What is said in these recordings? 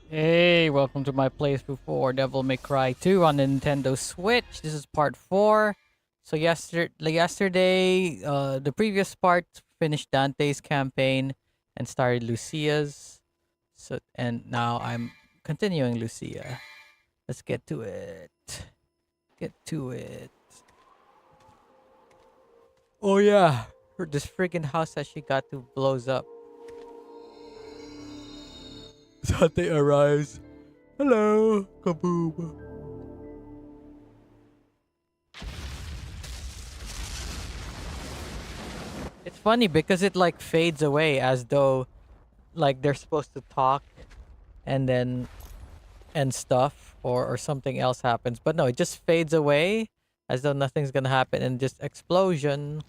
Hey, welcome to my playthrough for Devil May Cry 2 on the Nintendo Switch. This is part 4. So yesterday, the previous part finished Dante's campaign and started Lucia's. And now I'm continuing Lucia. Let's get to it. Get to it. Oh yeah, this freaking house that she got to blows up. Dante arrives. Hello, kaboom. It's funny because it like fades away as though like they're supposed to talk and then and stuff or something else happens. But no, it just fades away as though nothing's gonna happen and just explosion.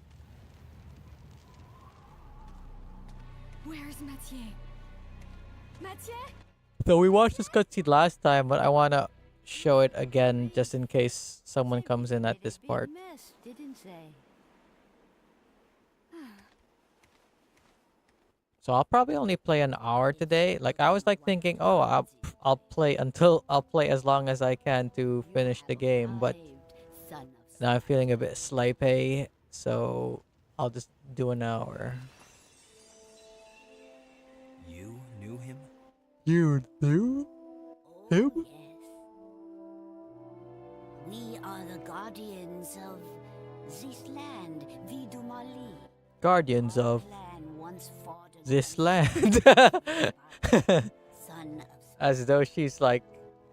Where's Mathieu? Mathieu? So we watched this cutscene last time, but I wanna show it again just in case someone comes in at this part. Mess, didn't they? So I'll probably only play an hour today. Like I was like thinking, oh, I'll play as long as I can to finish the game, but Son of now I'm feeling a bit sleepy, so I'll just do an hour. You knew him? You knew him? yes. We are the guardians of this land, Vidumali. Guardians of Clan once fought this against land. son of As though she's like,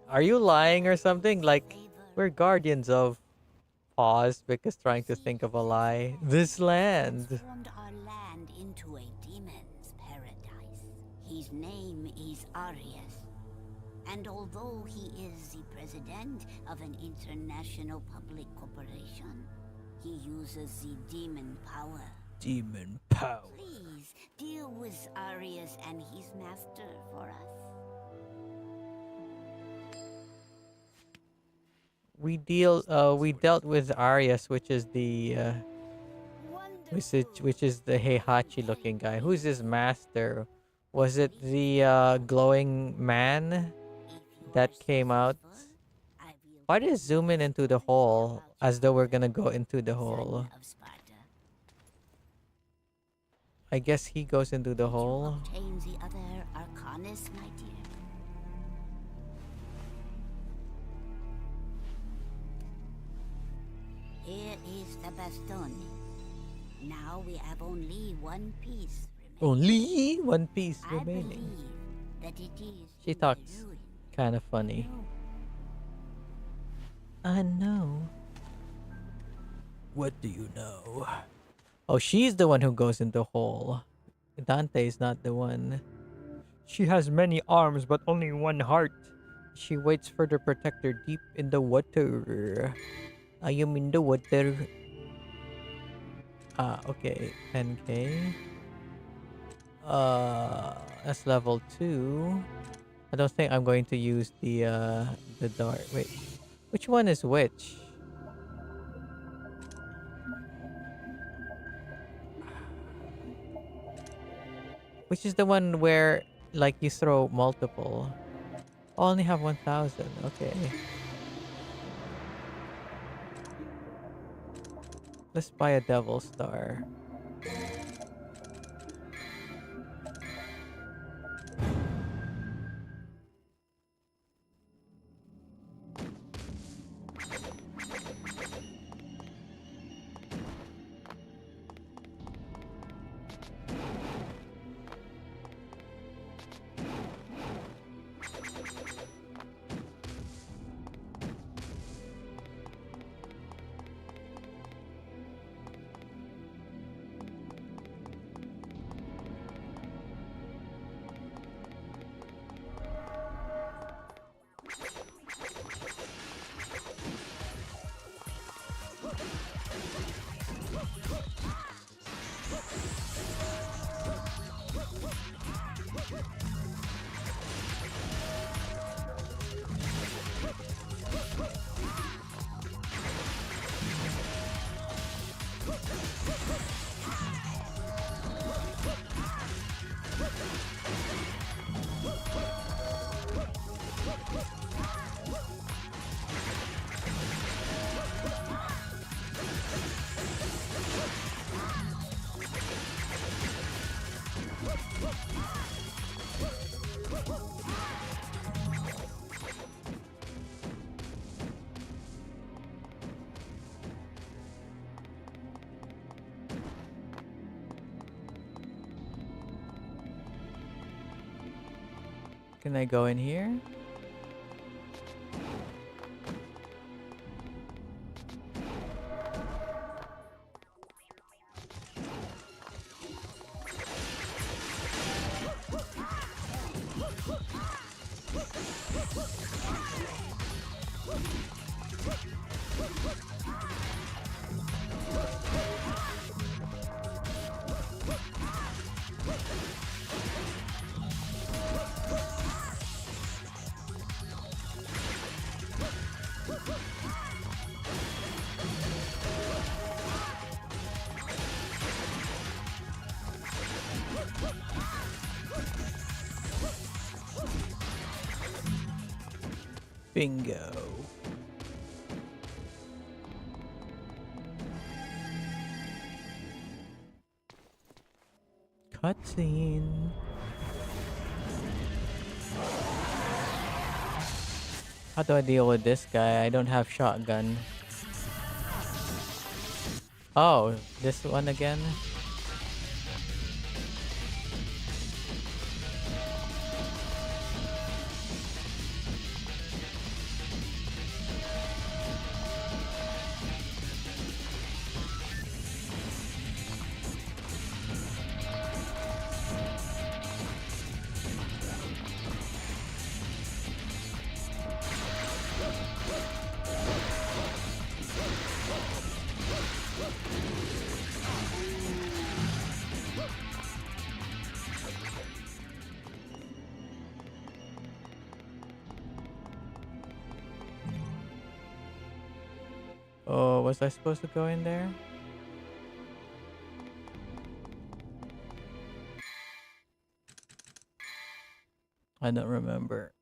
are you lying or something? Like, favor. we're guardians of. Pause because trying to think of a lie. This land. Transformed our land into a demon's paradise. His name is Arius. And although he is the president of an international public corporation, he uses the demon power. Demon power. Please deal with Arius and his master for us. We dealt with Arius, which is the which is the Heihachi looking guy. Who's his master? Was it the glowing man that came out? Why did it zoom in into the hole as though we're gonna go into the hole? I guess he goes into the hole. Obtain the other Arcanus, my dear. Here is the bastone. Now we have only one piece remaining. Only one piece I remaining. believe that it is She in the talks ruin. kind of funny. I know. What do you know? Oh, she's the one who goes in the hole. Dante is not the one. She has many arms but only one heart. She waits for the protector deep in the water. I am in the water. Ah, okay. 10k. That's level 2. I don't think I'm going to use the dart. Wait. Which one is which? Which is the one where like you throw multiple? I only have 1000. Okay. Let's buy a devil star. Can I go in here? Bingo. Cutscene. How do I deal with this guy? I don't have shotgun. Oh, this one again? Oh, was I supposed to go in there? I don't remember.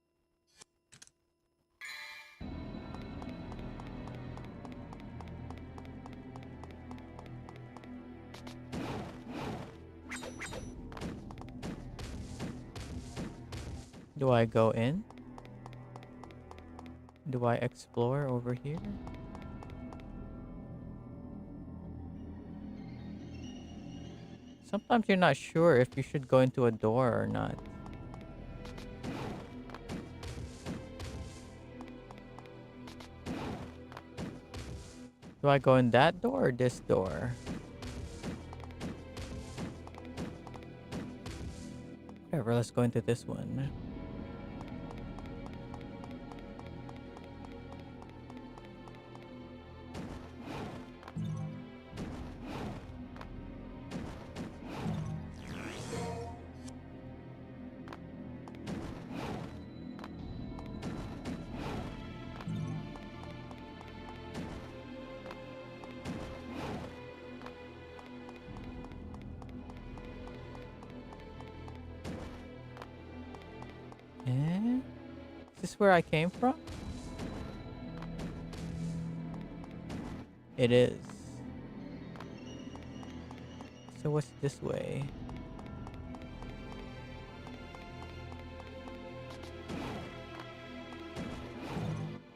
Do I go in? Do I explore over here? Sometimes you're not sure if you should go into a door or not. Do I go in that door or this door? Whatever, let's go into this one. Eh? Is this where I came from? It is. So what's this way?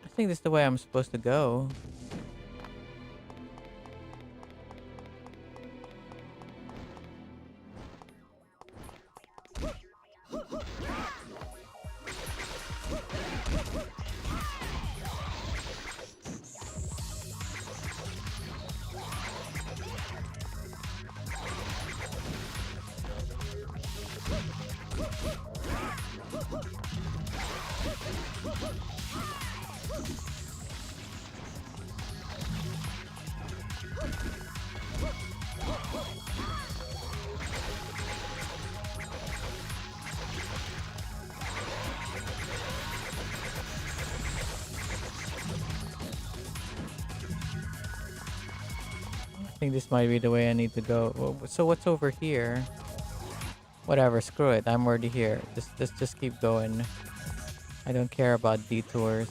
I think this is the way I'm supposed to go. I think this might be the way I need to go. So what's over here? Whatever, screw it. I'm already here. Just keep going. I don't care about detours.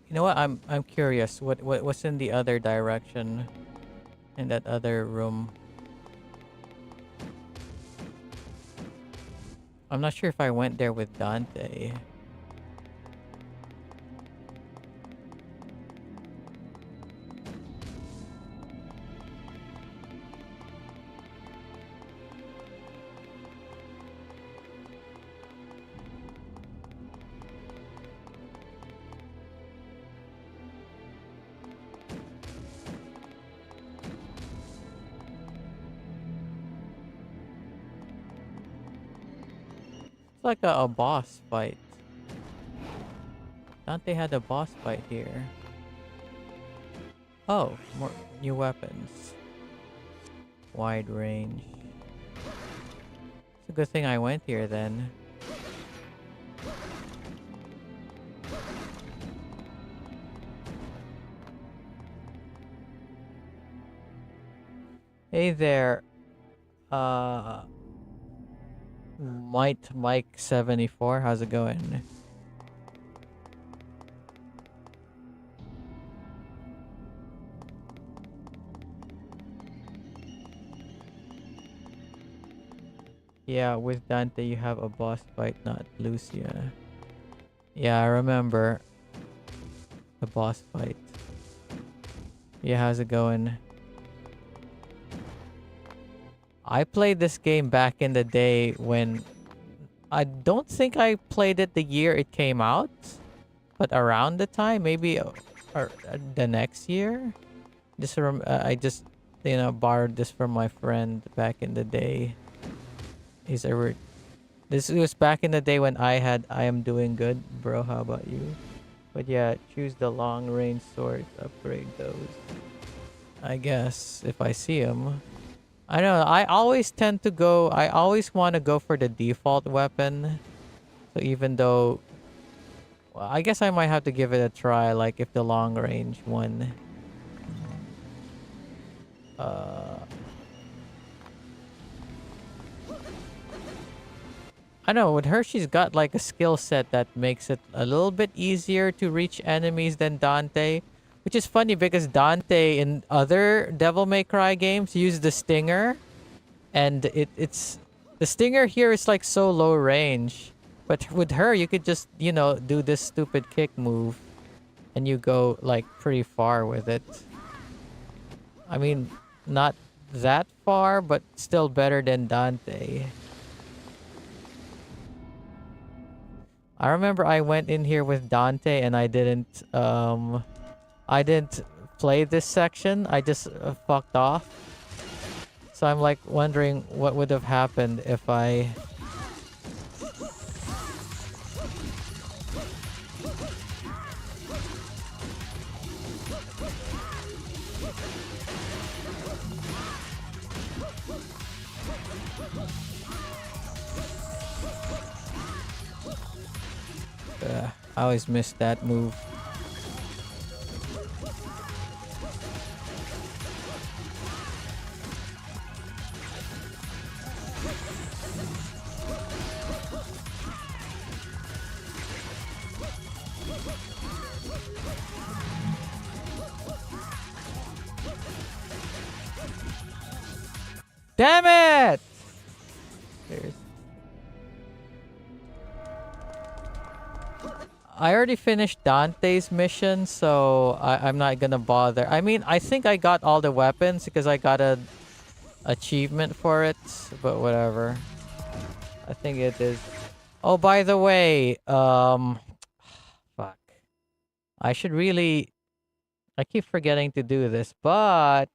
You know what? I'm curious. What's in the other direction? In that other room? I'm not sure if I went there with Dante. It's like a boss fight. Dante had a boss fight here. Oh, more new weapons. Wide range. It's a good thing I went here then. Hey there, uh, Mike 74. How's it going? Yeah, with Dante you have a boss fight, not Lucia. Yeah, I remember the boss fight. Yeah, how's it going? I played this game back in the day when I don't think I played it the year it came out, but around the time, maybe or the next year. I just borrowed this from my friend back in the day. He's a This was back in the day when I am doing good, bro. How about you? But yeah, choose the long range sword. Upgrade those. I guess if I see him. I don't know. I always tend to go. I always want to go for the default weapon. So even though, well, I guess I might have to give it a try. Like if the long range one. Uh, I know with her, she's got like a skill set that makes it a little bit easier to reach enemies than Dante, which is funny because Dante in other Devil May Cry games used the stinger, and it's the stinger here is like so low range, but with her you could just do this stupid kick move, and you go like pretty far with it. I mean, not that far, but still better than Dante. I remember I went in here with Dante and I didn't play this section. I just fucked off. So I'm like wondering what would have happened if I I always miss that move. Damn it! There's I already finished Dante's mission, so I'm not gonna bother. I mean, I think I got all the weapons because I got a achievement for it, but whatever. I think it is. Oh, by the way, fuck. I should really. I keep forgetting to do this, but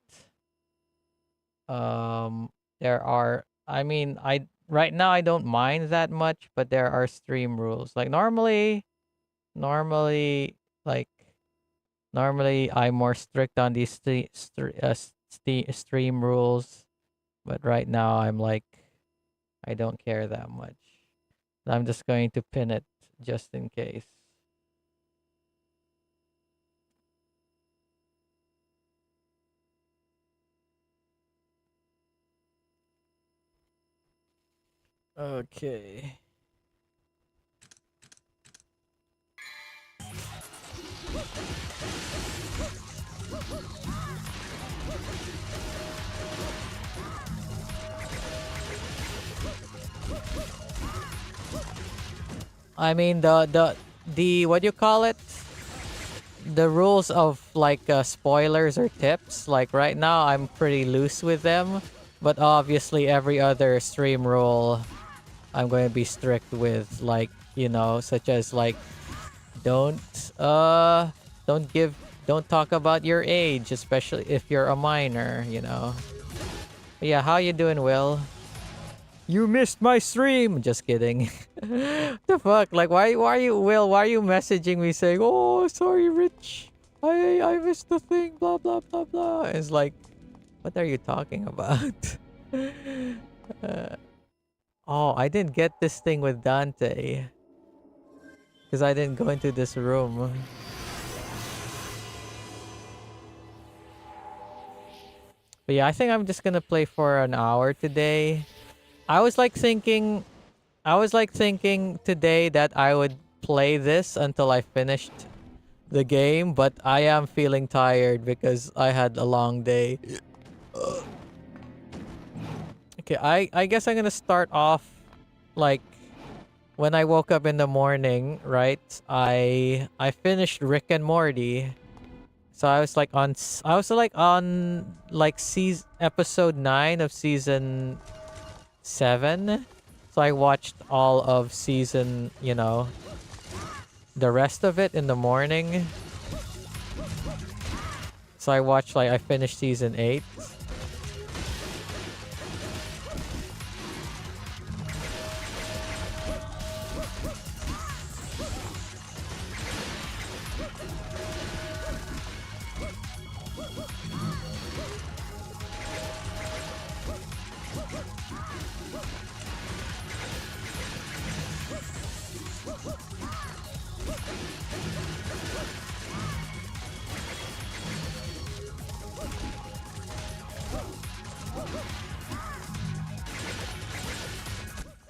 um, there are. I mean, I right now I don't mind that much, but there are stream rules. Like normally, like normally I'm more strict on these stream rules, but right now I'm like I don't care that much. I'm just going to pin it just in case. Okay. I mean the what do you call it? The rules of like spoilers or tips. Like right now, I'm pretty loose with them, but obviously every other stream rule, I'm going to be strict with. Like such as like don't uh don't give don't talk about your age, especially if you're a minor. But yeah, how you doing, Will? You missed my stream. Just kidding. The fuck? Like, why are you, Will? Why are you messaging me saying, "Oh, sorry, Rich. I missed the thing." Blah blah blah blah. It's like, what are you talking about? uh, oh, I didn't get this thing with Dante because I didn't go into this room. But yeah, I think I'm just gonna play for an hour today. I was like thinking I was like thinking today that I would play this until I finished the game, but I am feeling tired because I had a long day. Okay, I guess I'm gonna start off like when I woke up in the morning, right? I finished Rick and Morty. So I was like on like season episode 9 of season 7. So I watched all of season, the rest of it in the morning. So I finished season 8.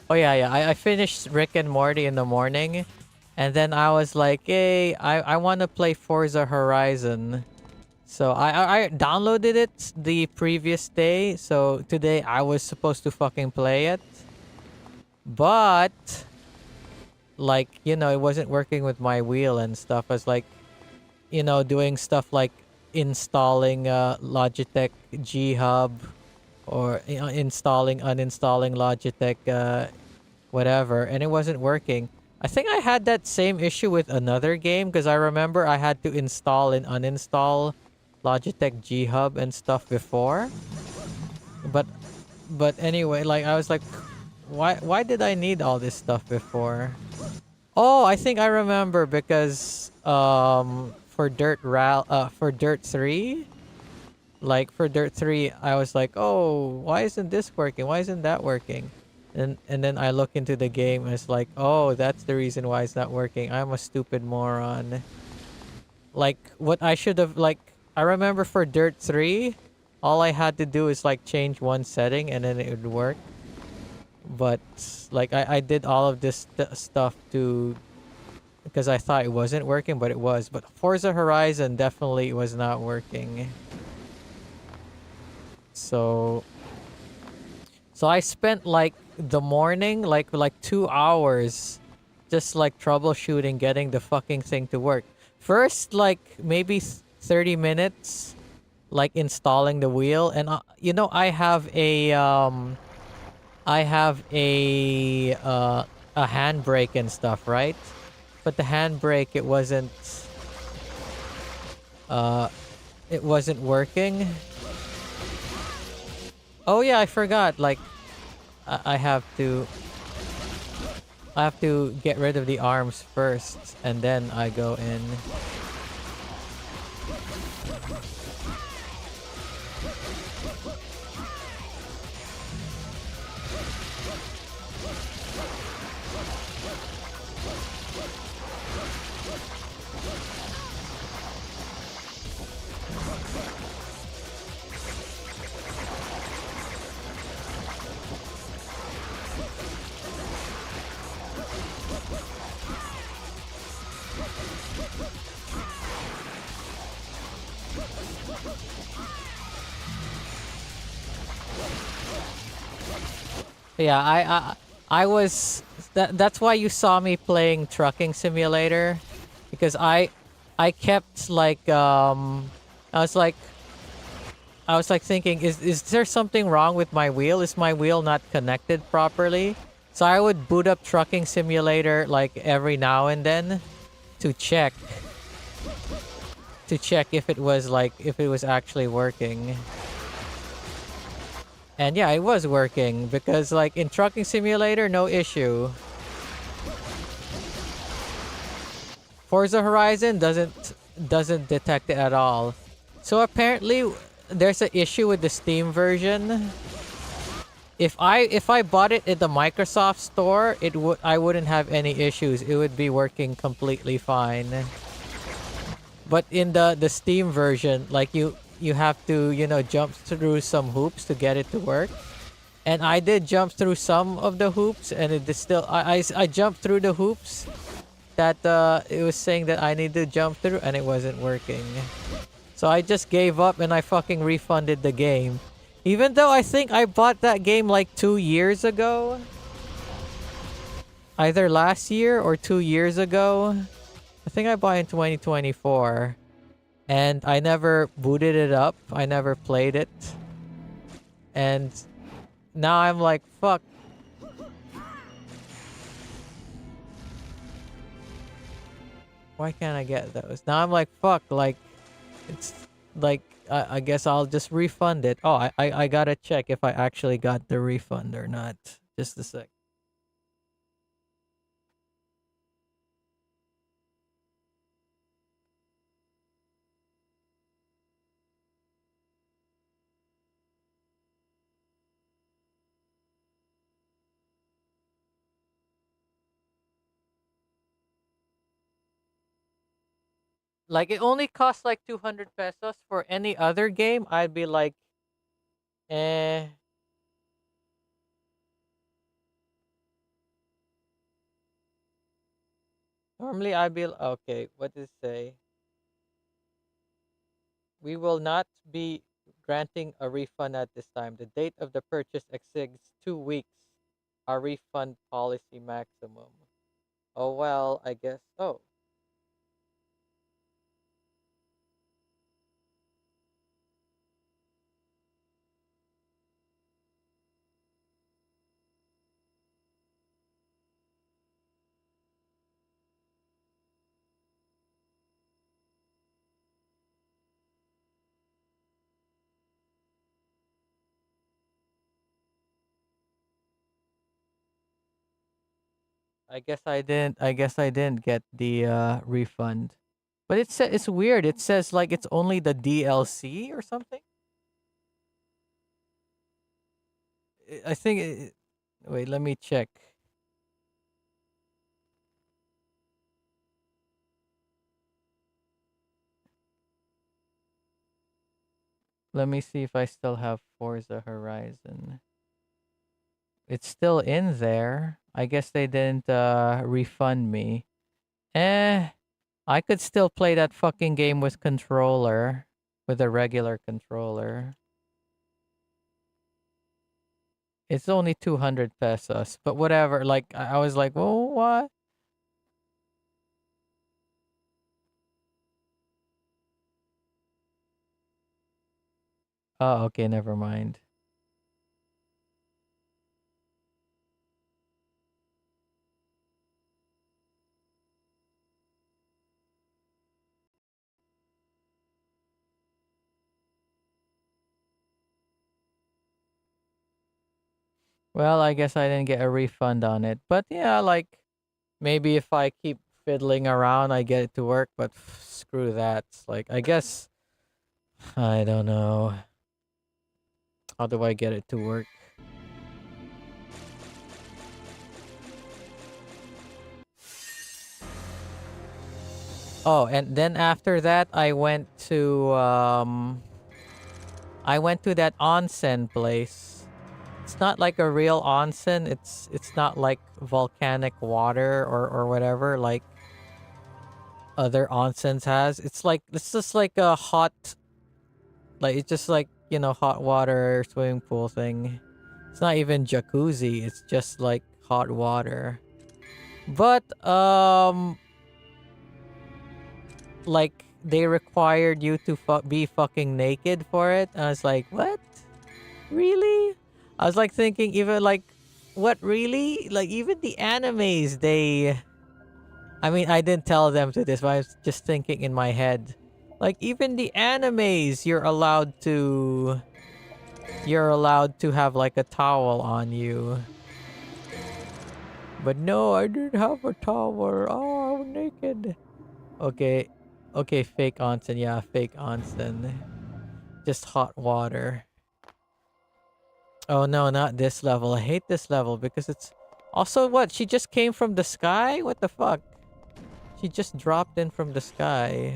Oh yeah, yeah. I finished Rick and Morty in the morning. And then I was like, hey, I want to play Forza Horizon. So I downloaded it the previous day. So today I was supposed to fucking play it. But, like, it wasn't working with my wheel and stuff. I was like, doing stuff like installing Logitech G Hub or uninstalling Logitech whatever, and it wasn't working. I think I had that same issue with another game because I remember I had to install and uninstall Logitech G Hub and stuff before. But anyway, like I was like, why did I need all this stuff before? Oh, I think I remember because for Dirt 3, like for Dirt 3, I was like, "Oh, why isn't this working? Why isn't that working?" And then I look into the game and it's like, "Oh, that's the reason why it's not working. I'm a stupid moron." Like what I should have like I remember for Dirt 3, all I had to do is like change one setting and then it would work. But like I did all of this stuff to because I thought it wasn't working, but it was. But Forza Horizon definitely was not working. So I spent like the morning, like 2 hours, just like troubleshooting, getting the fucking thing to work. First, like maybe 30 minutes, like installing the wheel, and I have a handbrake and stuff, right? But the handbrake it wasn't working. Oh yeah, I forgot. Like I have to get rid of the arms first, and then I go in. Yeah, I was that's why you saw me playing Trucking Simulator, because I kept like I was like I was like thinking, is there something wrong with my wheel? Is my wheel not connected properly? So I would boot up Trucking Simulator like every now and then to check if it was actually working. And yeah, it was working because like in Trucking Simulator, no issue. Forza Horizon doesn't detect it at all. So apparently there's an issue with the Steam version. If I bought it at the Microsoft store, I wouldn't have any issues. It would be working completely fine. But in the Steam version, like you have to, jump through some hoops to get it to work. And I did jump through some of the hoops, and it is still I jumped through the hoops that it was saying that I need to jump through, and it wasn't working. So I just gave up and I fucking refunded the game. Even though I think I bought that game like 2 years ago. Either last year or 2 years ago. I think I bought it in 2024. And I never booted it up. I never played it. And now I'm like, fuck. Why can't I get those? Now I'm like, fuck, like, it's like, I guess I'll just refund it. Oh, I gotta check if I actually got the refund or not. Just a sec. Like, it only costs like 200 pesos. For any other game, I'd be like, eh. Normally, I'd be, okay, what does it say? We will not be granting a refund at this time. The date of the purchase exceeds 2 weeks. Our refund policy maximum. Oh, well, I guess. Oh, I guess I didn't get the refund. But it's weird. It says like it's only the DLC or something. I think wait, let me check. Let me see if I still have Forza Horizon. It's still in there. I guess they didn't refund me. Eh, I could still play that fucking game with controller, with a regular controller. It's only 200 pesos, but whatever. Like I was like, "Oh, what?" Oh, okay, never mind. Well, I guess I didn't get a refund on it. But yeah, like maybe if I keep fiddling around, I get it to work, but screw that. Like I guess I don't know. How do I get it to work? Oh, and then after that I went to that onsen place. It's not like a real onsen. It's not like volcanic water or whatever like other onsens has. It's just like a hot, like it's just like, hot water swimming pool thing. It's not even jacuzzi. It's just like hot water. But like they required you to be fucking naked for it. I was like, what? Really? I was like thinking even like, what really? Like even the animes, they. I mean, I didn't tell them to this, but I was just thinking in my head. Like even the animes, you're allowed to have like a towel on you. But no, I didn't have a towel. Oh, I'm naked. Okay. Okay, fake onsen. Yeah, fake onsen. Just hot water. Oh no, not this level. I hate this level because it's also what? She just came from the sky? What the fuck? She just dropped in from the sky.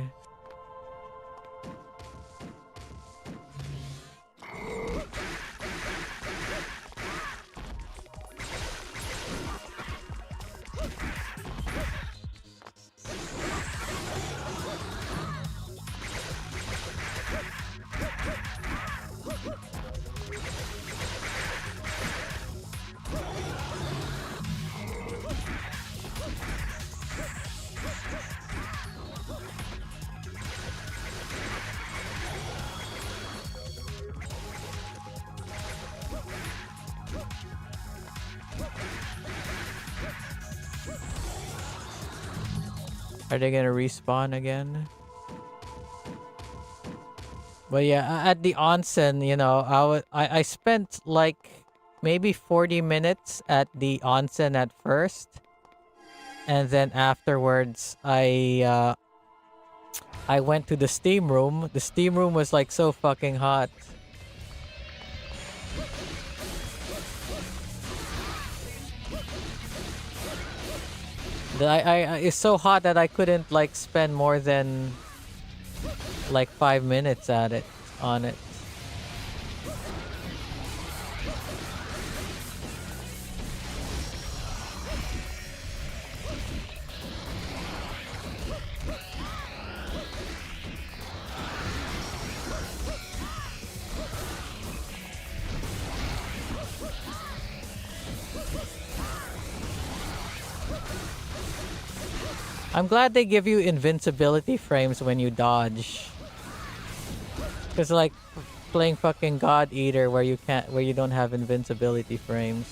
Are they gonna respawn again? But yeah, at the onsen, you know, I spent like maybe 40 minutes at the onsen at first, and then afterwards I went to the steam room. The steam room was like so fucking hot. It's so hot that I couldn't like spend more than like 5 minutes at it on it. I'm glad they give you invincibility frames when you dodge. Cause like playing fucking God Eater where you don't have invincibility frames.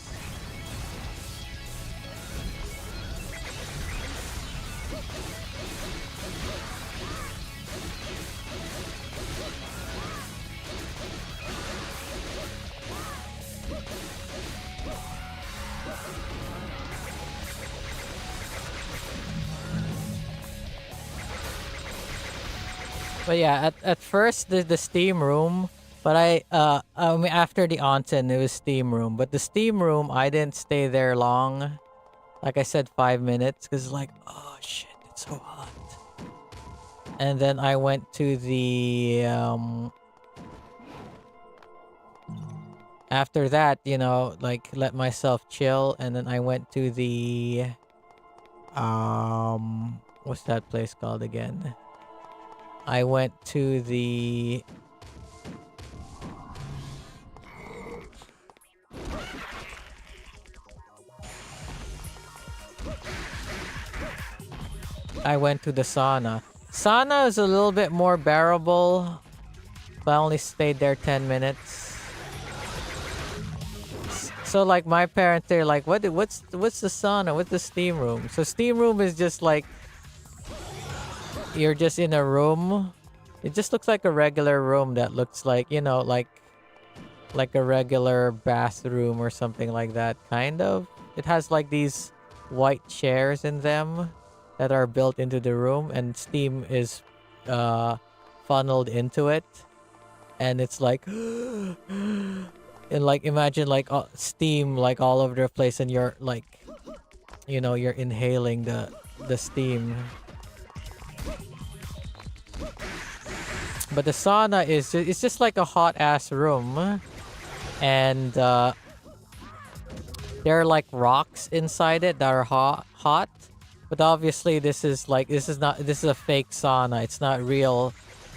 But yeah, at first the steam room, but I mean after the onsen it was steam room, but the steam room I didn't stay there long. Like I said, 5 minutes, cause like oh shit, it's so hot. And then I went to the after that, you know, like let myself chill, and then I went to the what's that place called again? I went to the sauna. Sauna is a little bit more bearable, but I only stayed there 10 minutes. So like my parents, they're like, what's the sauna? What's the steam room? So steam room is just like you're just in a room. It just looks like a regular room that looks like, you know, like a regular bathroom or something like that, kind of. It has like these white chairs in them that are built into the room, and steam is funneled into it, and it's like and like imagine like steam like all over the place, and you're like, you know, you're inhaling the steam. But the sauna is it's just like a hot ass room, and there are like rocks inside it that are hot. But obviously this is a fake sauna. It's not real,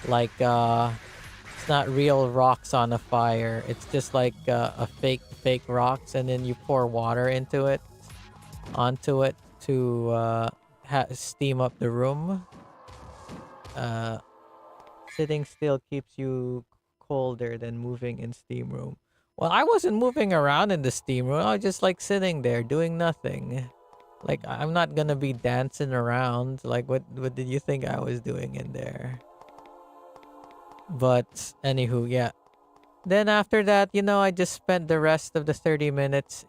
like it's not real rocks on a fire. It's just like a fake rocks, and then you pour water onto it. to steam up the room. Uh, Sitting still keeps you colder than moving in steam room. Well, I wasn't moving around in the steam room. I was just like sitting there doing nothing. Like I'm not gonna be dancing around. Like what did you think I was doing in there? But anywho, yeah. Then after that, I just spent the rest of the 30 minutes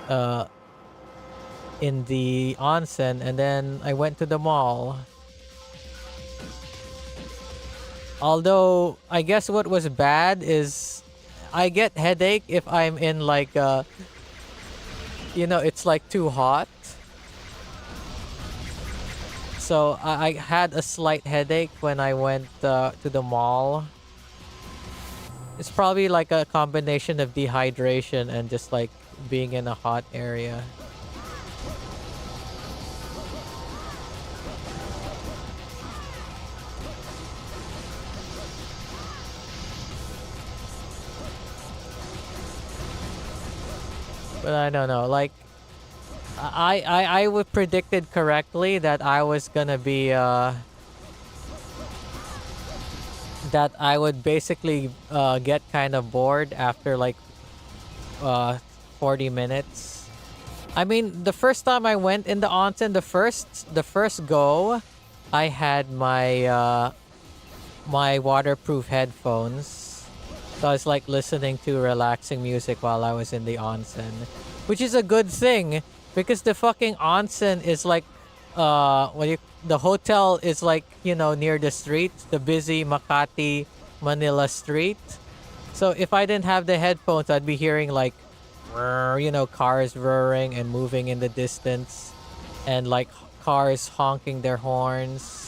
uh in the onsen, and then I went to the mall. Although I guess what was bad is I get headache if I'm in like it's like too hot. So I had a slight headache when I went to the mall. It's probably like a combination of dehydration and just like being in a hot area. But I don't know, like I would predicted correctly that I was gonna be that I would basically get kind of bored after like 40 minutes. I mean, the first time I went in the onsen, the first go, I had my my waterproof headphones. So I was like listening to relaxing music while I was in the onsen, which is a good thing because the fucking onsen is like the hotel is like, near the street, the busy Makati Manila street. So if I didn't have the headphones, I'd be hearing like cars roaring and moving in the distance, and like cars honking their horns.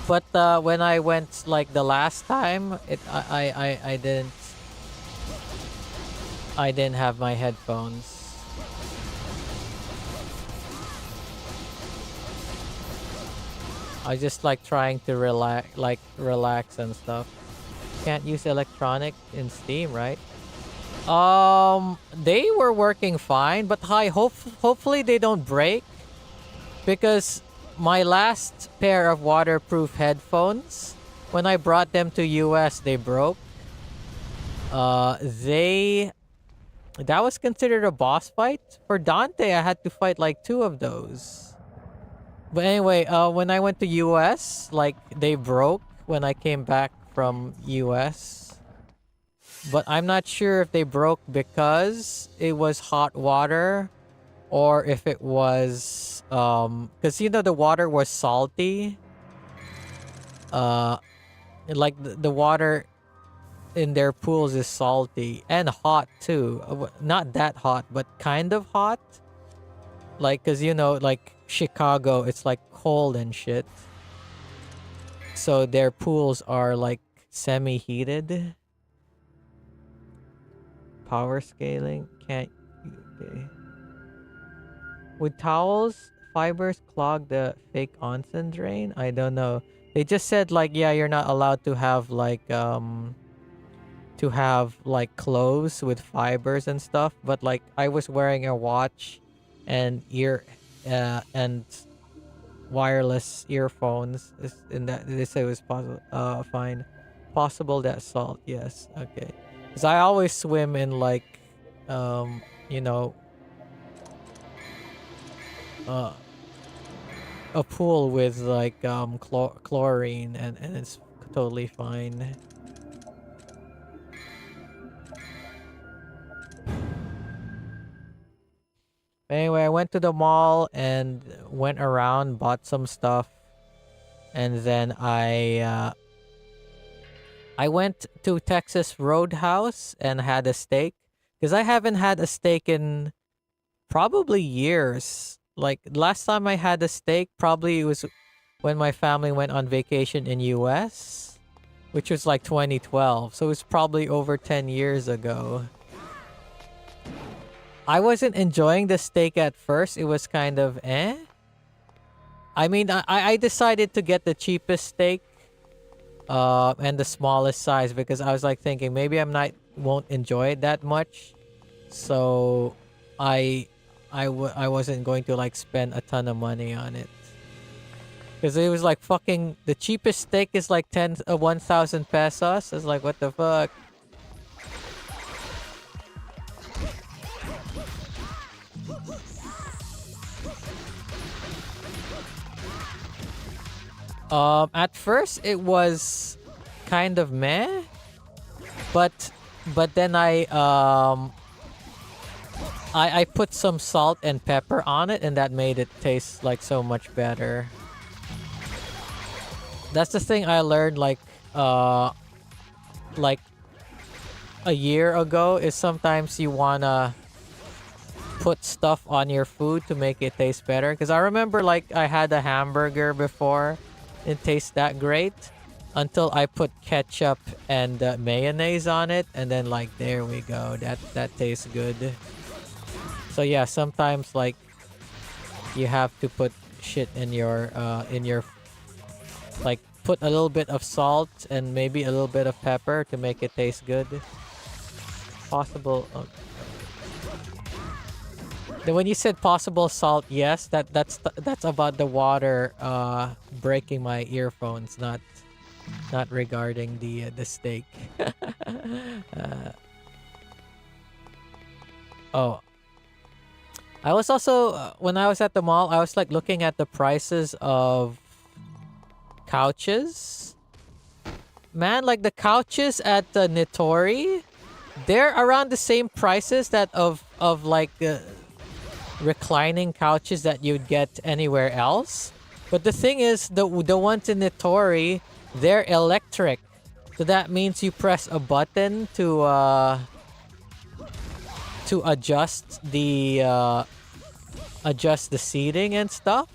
But when I went like the last time, I didn't have my headphones. I just like trying to relax and stuff. Can't use electronic in Steam, right? They were working fine, but hopefully they don't break, because my last pair of waterproof headphones, when I brought them to US, they broke. That was considered a boss fight. For Dante, I had to fight like 2 of those. But anyway, when I went to US, like they broke when I came back from US. But I'm not sure if they broke because it was hot water, or if it was because the water was salty. Like the water in their pools is salty and hot too. Not that hot, but kind of hot. Like, cause like Chicago, it's like cold and shit. So their pools are like semi-heated. Power scaling can't. Okay. Would towels fibers clog the fake onsen drain? I don't know. They just said like, yeah, you're not allowed to have like clothes with fibers and stuff. But like I was wearing a watch and and wireless earphones. In that they say it was possible. Fine. Possible that salt. Yes. Okay. Because I always swim in like you know a pool with like chlorine, and it's totally fine. Anyway, I went to the mall and went around, bought some stuff, and then I went to Texas Roadhouse and had a steak, because I haven't had a steak in probably years. Like last time I had a steak, probably it was when my family went on vacation in US, which was like 2012. So it's probably over 10 years ago. I wasn't enjoying the steak at first. It was kind of I mean, I decided to get the cheapest steak, and the smallest size because I was like thinking maybe I'm not won't enjoy it that much, so I I wasn't going to like spend a ton of money on it because it was like fucking the cheapest steak is like 1,000 pesos. It's like what the fuck. At first it was kind of meh, but then I put some salt and pepper on it, and that made it taste like so much better. That's the thing I learned like a year ago is sometimes you wanna put stuff on your food to make it taste better. Because I remember like I had a hamburger before, it tastes that great until I put ketchup and mayonnaise on it, and then like there we go, that tastes good. So yeah, sometimes like you have to put shit in your like put a little bit of salt and maybe a little bit of pepper to make it taste good. Possible. Then when you said possible salt, yes, that's about the water breaking my earphones, not regarding the steak. Oh, I was also when I was at the mall, I was like looking at the prices of couches. Man, like the couches at the Nitori, they're around the same prices that of like reclining couches that you'd get anywhere else. But the thing is, the ones in Nitori, they're electric. So that means you press a button to adjust the seating and stuff.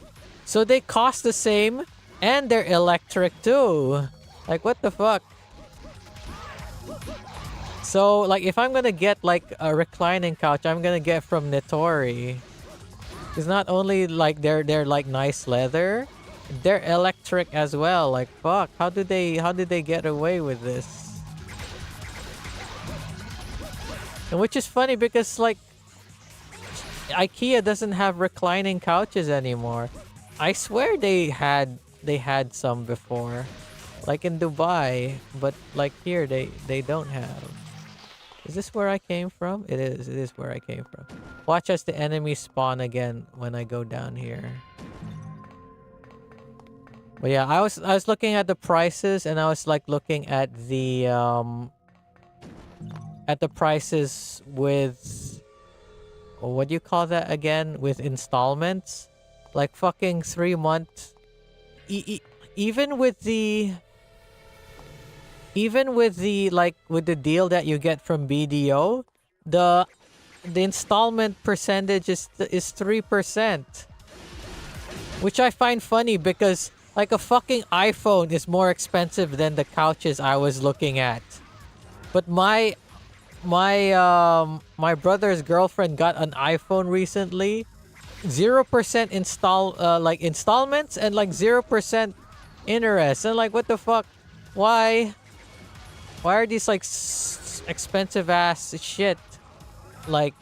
So they cost the same and they're electric too. Like what the fuck? So like if I'm gonna get like a reclining couch, I'm gonna get from Nitori. It's not only like they're like nice leather, they're electric as well. Like fuck, how did they get away with this? And which is funny because like IKEA doesn't have reclining couches anymore. I swear they had some before, like in Dubai, but like here they don't have. Is this where I came from? It is. It is where I came from. Watch as the enemies spawn again when I go down here. But yeah, I was looking at the prices and I was like looking at the prices with what do you call that again? With installments, like fucking 3 months. Even with the like with the deal that you get from BDO, the installment percentage is 3%, which I find funny because like a fucking iPhone is more expensive than the couches I was looking at. But my brother's girlfriend got an iPhone recently. 0% installments and like 0% interest. And like what the fuck? Why are these like expensive ass shit? Like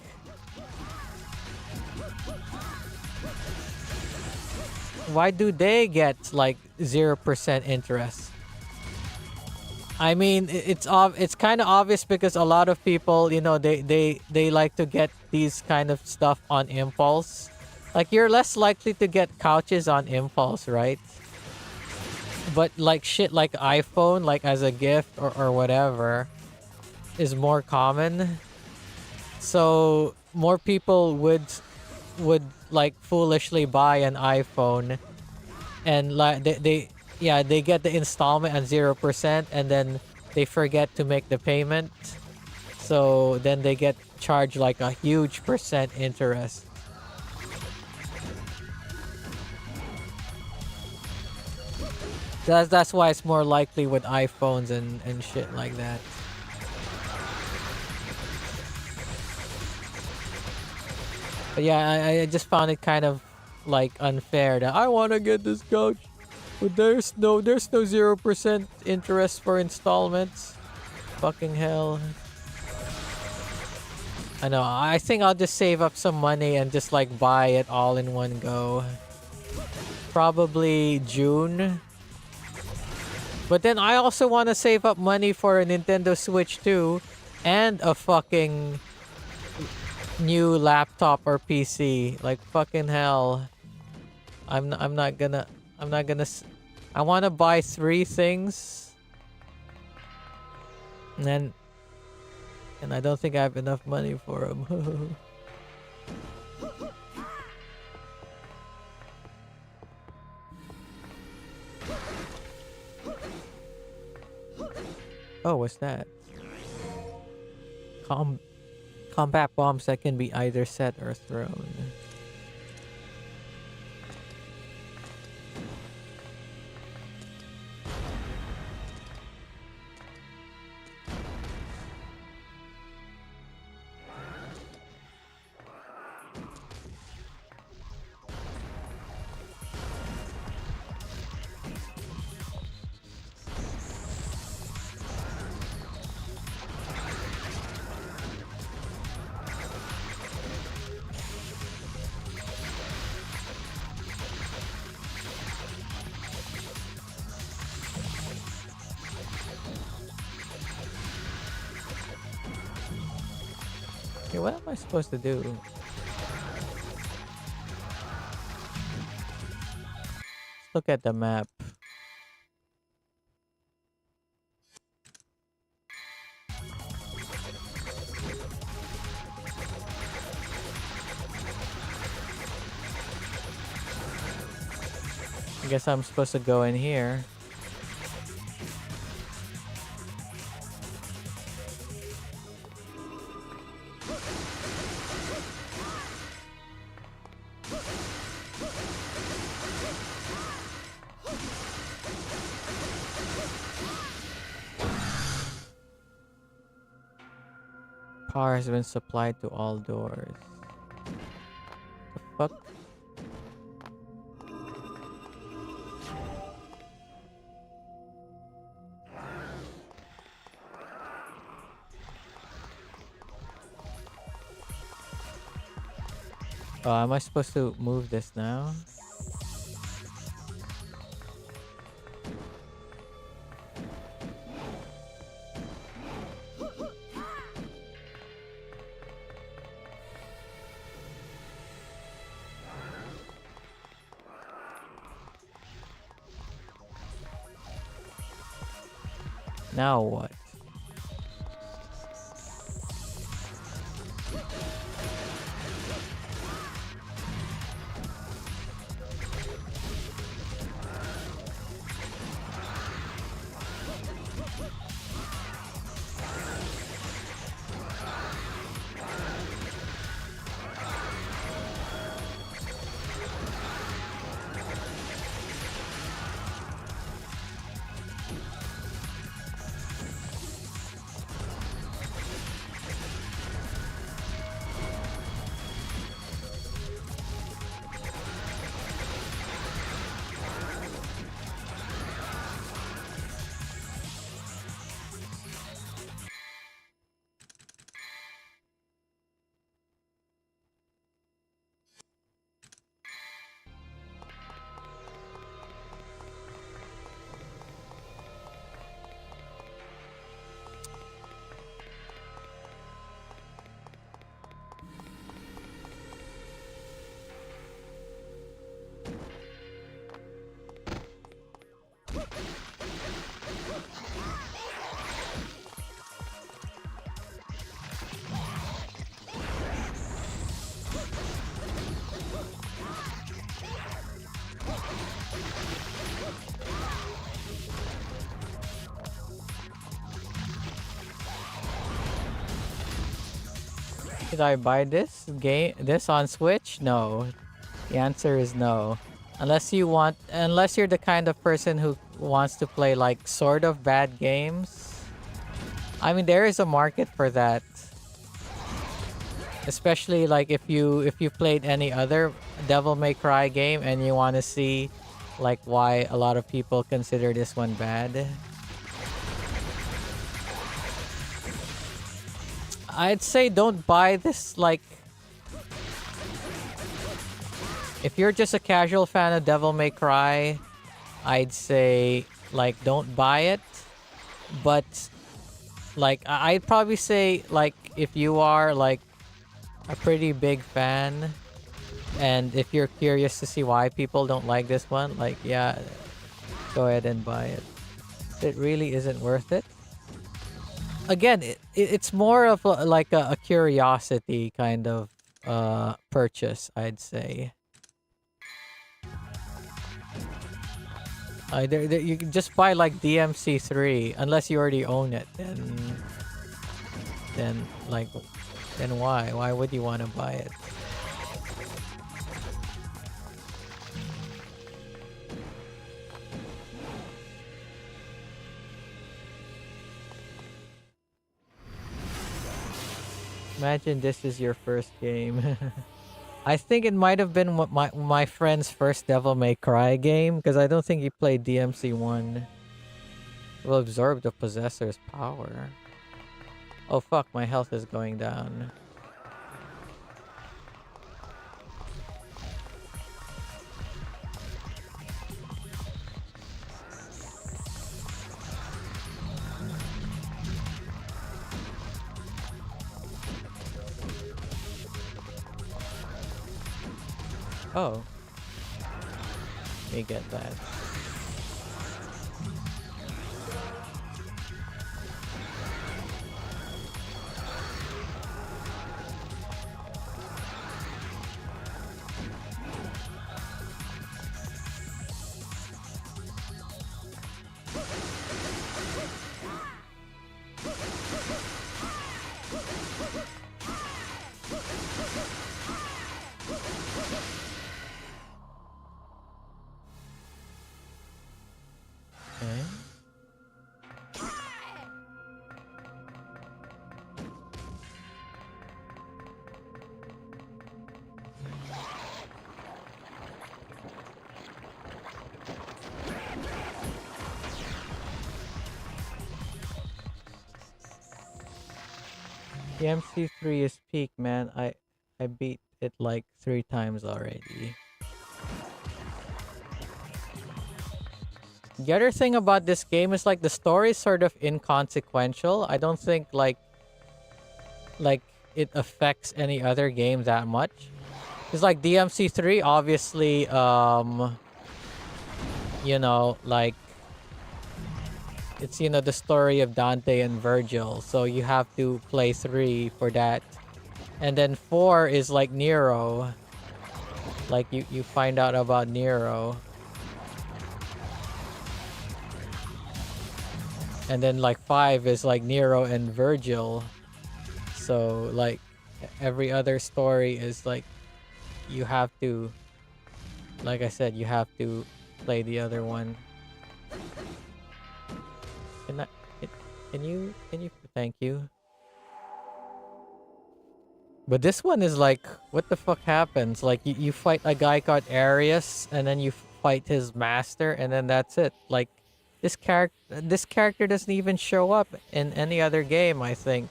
why do they get like 0% interest? I mean, it's kind of obvious because a lot of people, you know, they like to get these kind of stuff on impulse. Like you're less likely to get couches on impulse, right? But like shit like iPhone, like as a gift or whatever, is more common. So more people would like foolishly buy an iPhone, and like they get the installment at 0%, and then they forget to make the payment. So then they get charged like a huge percent interest. That's why it's more likely with iPhones and shit like that. But yeah, I just found it kind of like unfair that I want to get this couch, but there's no 0% interest for installments. Fucking hell. I know. I think I'll just save up some money and just like buy it all in one go. Probably June. But then I also want to save up money for a Nintendo Switch too, and a fucking new laptop or PC. Like fucking hell. I'm not gonna I want to buy 3 things. And I don't think I have enough money for them. Oh, what's that? Combat bombs that can be either set or thrown. Okay, what am I supposed to do? Let's look at the map. I guess I'm supposed to go in here. Power has been supplied to all doors. The fuck? Oh, am I supposed to move this now? Now what? Should I buy this on Switch? No. The answer is no. Unless you're the kind of person who wants to play like sort of bad games. I mean, there is a market for that. Especially like if you played any other Devil May Cry game and you want to see like why a lot of people consider this one bad. I'd say don't buy this. Like, if you're just a casual fan of Devil May Cry, I'd say like don't buy it. But like I'd probably say like if you are like a pretty big fan and if you're curious to see why people don't like this one, like yeah, go ahead and buy it. It really isn't worth it. Again, it's more of like a curiosity kind of purchase, I'd say. You can just buy like DMC3 unless you already own it. Then like, then why? Why would you want to buy it? Imagine this is your first game. I think it might have been what my friend's first Devil May Cry game because I don't think he played DMC1. Will absorb the possessor's power. Oh fuck, my health is going down. Oh. Let me get that. Okay. The MC3 is peak, man. I beat it like 3 times already. The other thing about this game is like the story is sort of inconsequential. I don't think like it affects any other game that much. It's like DMC3 obviously you know, like it's the story of Dante and Virgil, so you have to play 3 for that. And then 4 is like Nero. Like you find out about Nero. And then like 5 is like Nero and Virgil. So like every other story is like you have to, like I said, you have to play the other one. Can I, can you thank you. But this one is like, what the fuck happens? Like you fight a guy called Arius and then you fight his master and then that's it. Like this character doesn't even show up in any other game, I think.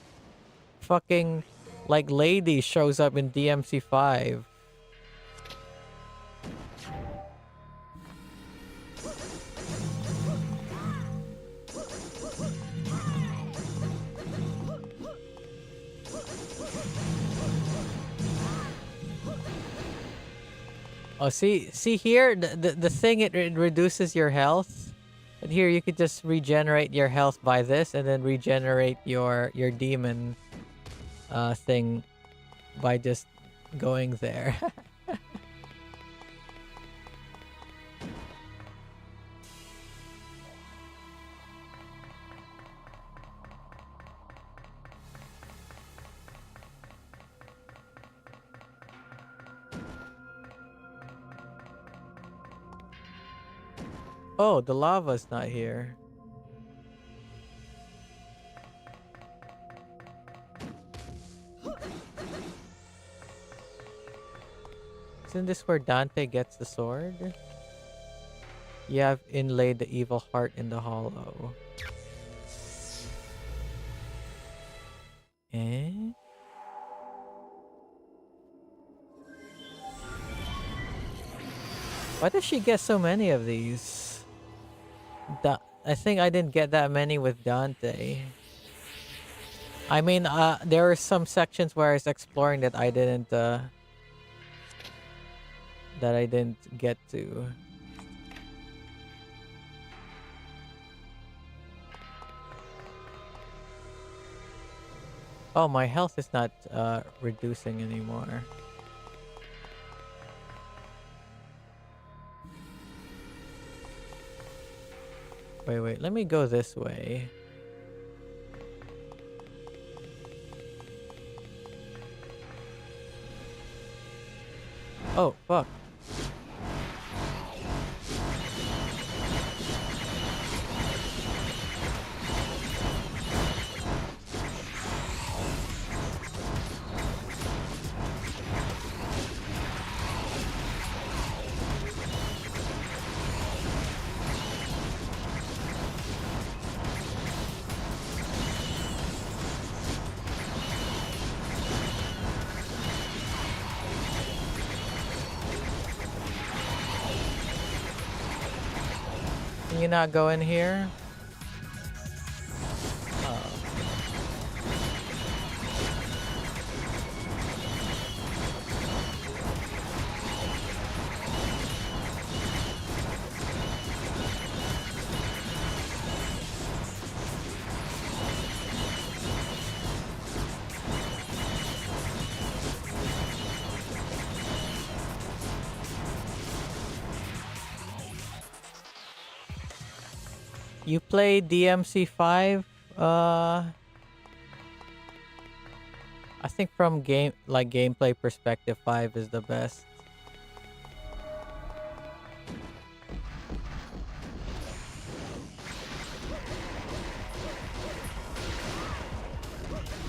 Fucking like Lady shows up in DMC5. Oh, see here, the thing, it reduces your health. And here you could just regenerate your health by this and then regenerate your demon thing by just going there. Oh, the lava's not here. Isn't this where Dante gets the sword? You have inlaid the evil heart in the hollow. Eh? Why does she get so many of these? I think I didn't get that many with Dante. I mean, there are some sections where I was exploring that I didn't get to. Oh, my health is not reducing anymore. Wait, let me go this way. Oh, fuck. Can you not go in here? Oh. You play DMC 5? I think from gameplay perspective, 5 is the best.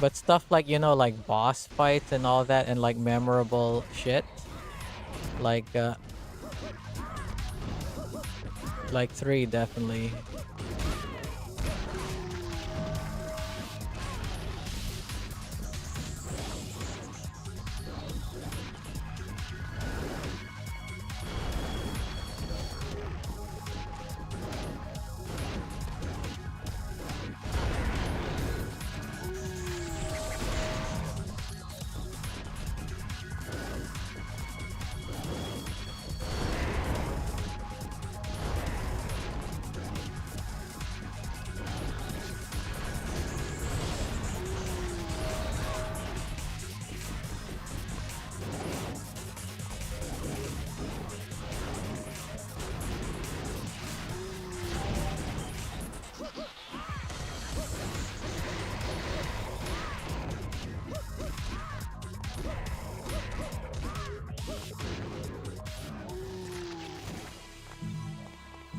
But stuff like, you know, like boss fights and all that, and like memorable shit, like 3 definitely.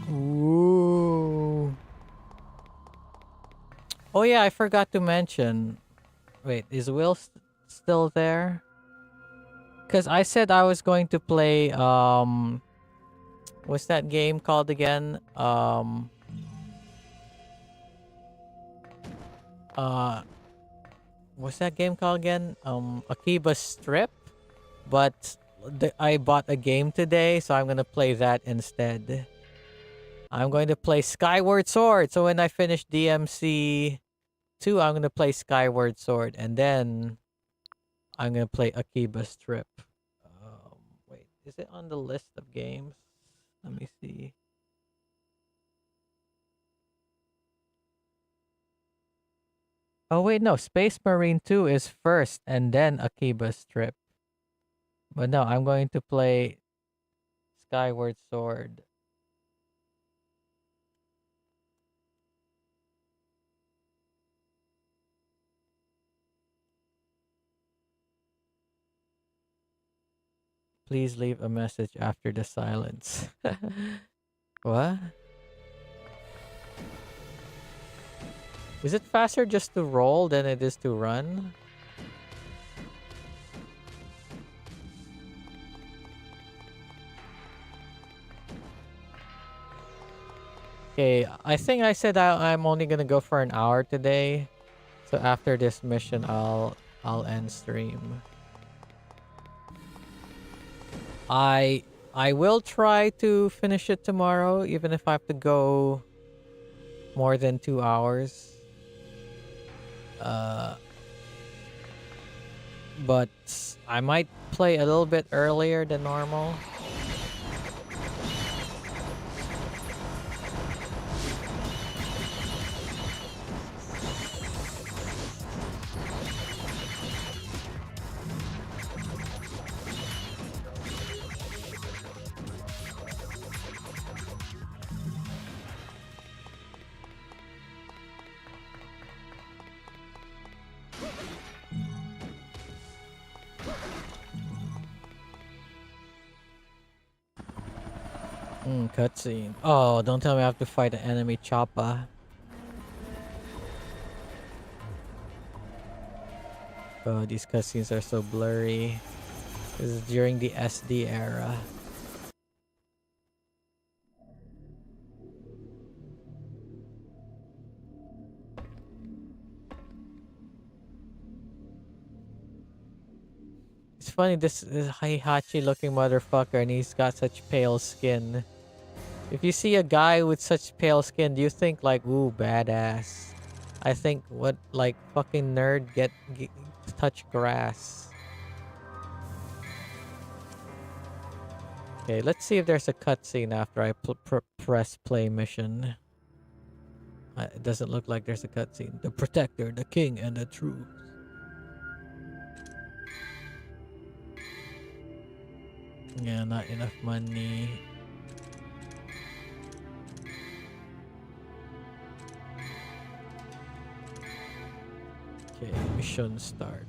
Ooh. Oh yeah, I forgot to mention. Wait, is Will still there? Cause I said I was going to play what's that game called again? Uh what's that game called again? Akiba Strip. But I bought a game today, so I'm gonna play that instead. I'm going to play Skyward Sword. So when I finish DMC 2, I'm gonna play Skyward Sword, and then I'm gonna play Akiba Strip. Wait, is it on the list of games? Let me see. Oh wait, no, Space Marine 2 is first, and then Akiba Strip. But no, I'm going to play Skyward Sword. Please leave a message after the silence. What? Is it faster just to roll than it is to run? Okay, I think I said I'm only gonna go for an hour today. So after this mission, I'll end stream. I I will try to finish it tomorrow, even if I have to go more than 2 hours. But I might play a little bit earlier than normal. Cutscene. Oh, don't tell me I have to fight an enemy chopper. Oh, these cutscenes are so blurry. This is during the SD era. It's funny, this is Heihachi looking motherfucker and he's got such pale skin. If you see a guy with such pale skin, do you think like, ooh, badass? I think what like fucking nerd get touch grass. Okay, let's see if there's a cutscene after I press play mission. It doesn't look like there's a cutscene. The Protector, the King, and the Truth. Yeah, not enough money. Okay, mission start.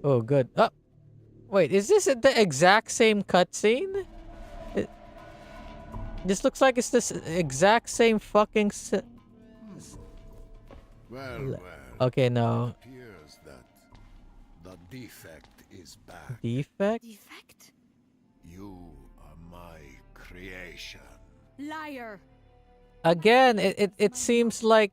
Oh, good. Oh, wait, is this the exact same cutscene? This looks like it's this exact same fucking. Well, Okay, no. it appears that the defect is back. Defect? Defect? You are my creation. Liar! Again, it seems like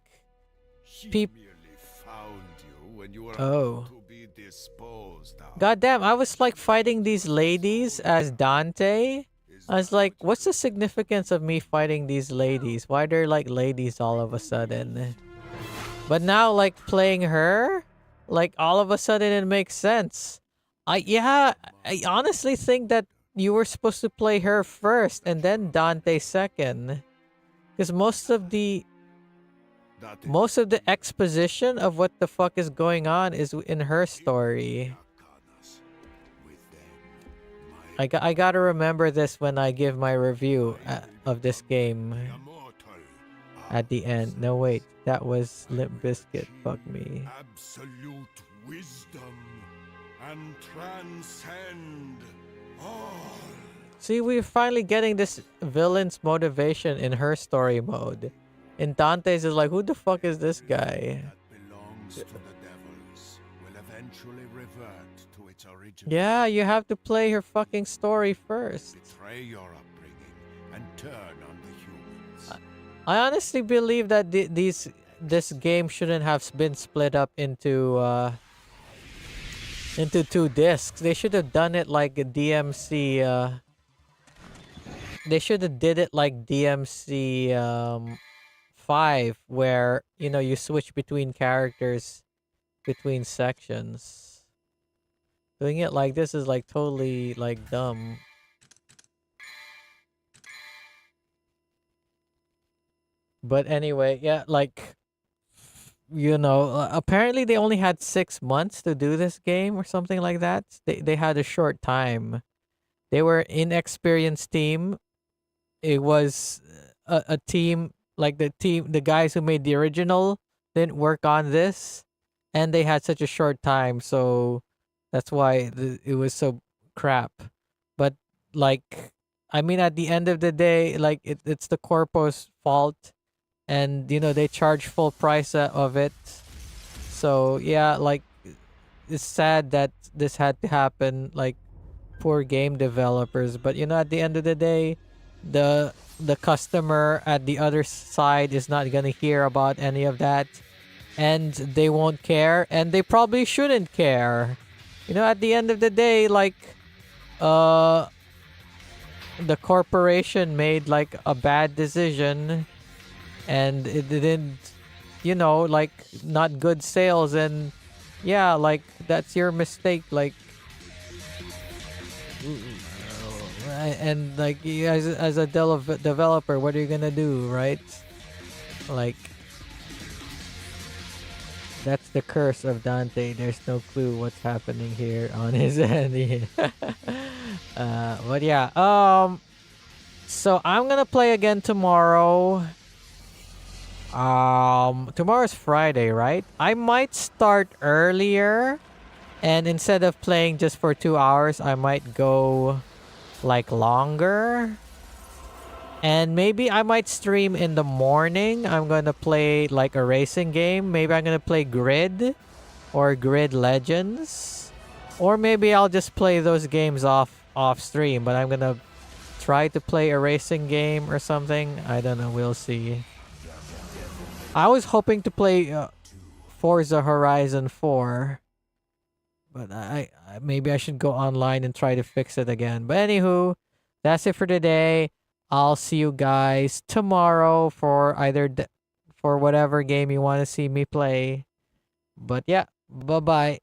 She Peop- merely found you when you were Oh. about to be disposed of. goddamn, I was like fighting these ladies as Dante. I was like, what's the significance of me fighting these ladies? Why they're like ladies all of a sudden? But now like playing her, like all of a sudden it makes sense. I honestly think that you were supposed to play her first and then Dante second. Because most of the That is exposition of what the fuck is going on is in her story. Arcanas. With them, my I gotta remember this when I give my review of this game immortal at the end. No, wait, that was Limp Bizkit. Fuck me. absolute wisdom and transcend all. See, we're finally getting this villain's motivation in her story mode. In Dante's is like, who the fuck is this guy? That belongs to the devils will eventually revert to its original. Yeah, you have to play her fucking story first. Betray your upbringing and turn on the humans. I honestly believe that this game shouldn't have been split up into 2 discs. They should have done it like a DMC. They should have did it like DMC 5, where you switch between characters between sections. Doing it like this is like totally like dumb. But anyway, yeah, like apparently they only had 6 months to do this game or something like that. They had a short time. They were inexperienced team. It was a team like the guys who made the original didn't work on this, and they had such a short time, so that's why it was so crap. But like, I mean, at the end of the day, like it's the corpo's fault, and they charge full price of it. So yeah, like it's sad that this had to happen. Like, poor game developers, but at the end of the day, the customer at the other side is not gonna hear about any of that, and they won't care, and they probably shouldn't care. At the end of the day, like, uh the corporation made like a bad decision, and it didn't, like, not good sales, and yeah, like, that's your mistake, like, and like, you as a developer, what are you gonna do, right? Like, that's the curse of Dante. There's no clue what's happening here on his end. But yeah, so I'm gonna play again tomorrow. Tomorrow's Friday, right? I might start earlier, and instead of playing just for 2 hours, I might go like longer. And maybe I might stream in the morning. I'm gonna play like a racing game. Maybe I'm gonna play Grid or Grid Legends. Or maybe I'll just play those games off stream, but I'm gonna try to play a racing game or something. I don't know, we'll see. I was hoping to play Forza Horizon 4, but maybe I should go online and try to fix it again. But anywho, that's it for today. I'll see you guys tomorrow for for whatever game you want to see me play. But yeah, bye-bye.